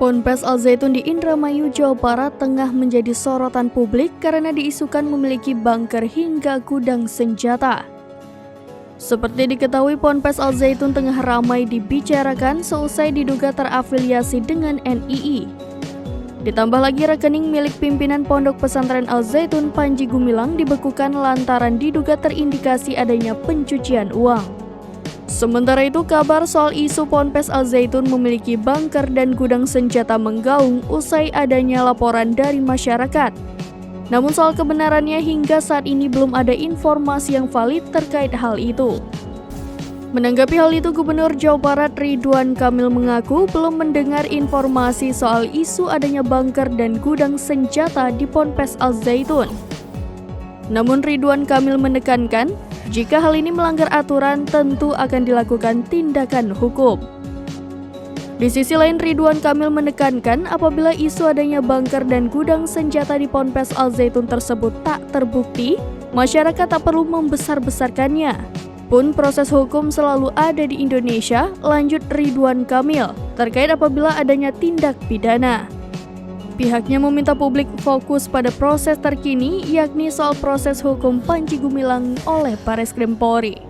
Ponpes Al Zaitun di Indramayu, Jawa Barat tengah menjadi sorotan publik karena diisukan memiliki bunker hingga gudang senjata. Seperti diketahui, Ponpes Al Zaitun tengah ramai dibicarakan seusai diduga terafiliasi dengan NII. Ditambah lagi rekening milik pimpinan Pondok Pesantren Al Zaitun Panji Gumilang dibekukan lantaran diduga terindikasi adanya pencucian uang. Sementara itu, kabar soal isu Ponpes Al Zaitun memiliki bunker dan gudang senjata menggaung usai adanya laporan dari masyarakat. Namun soal kebenarannya hingga saat ini belum ada informasi yang valid terkait hal itu. Menanggapi hal itu, Gubernur Jawa Barat Ridwan Kamil mengaku belum mendengar informasi soal isu adanya bunker dan gudang senjata di Ponpes Al Zaitun. Namun Ridwan Kamil menekankan, jika hal ini melanggar aturan, tentu akan dilakukan tindakan hukum. Di sisi lain, Ridwan Kamil menekankan apabila isu adanya bunker dan gudang senjata di Ponpes Al Zaitun tersebut tak terbukti, masyarakat tak perlu membesar-besarkannya. Pun proses hukum selalu ada di Indonesia, lanjut Ridwan Kamil, terkait apabila adanya tindak pidana. Pihaknya meminta publik fokus pada proses terkini, yakni soal proses hukum Panji Gumilang oleh Bareskrim Polri.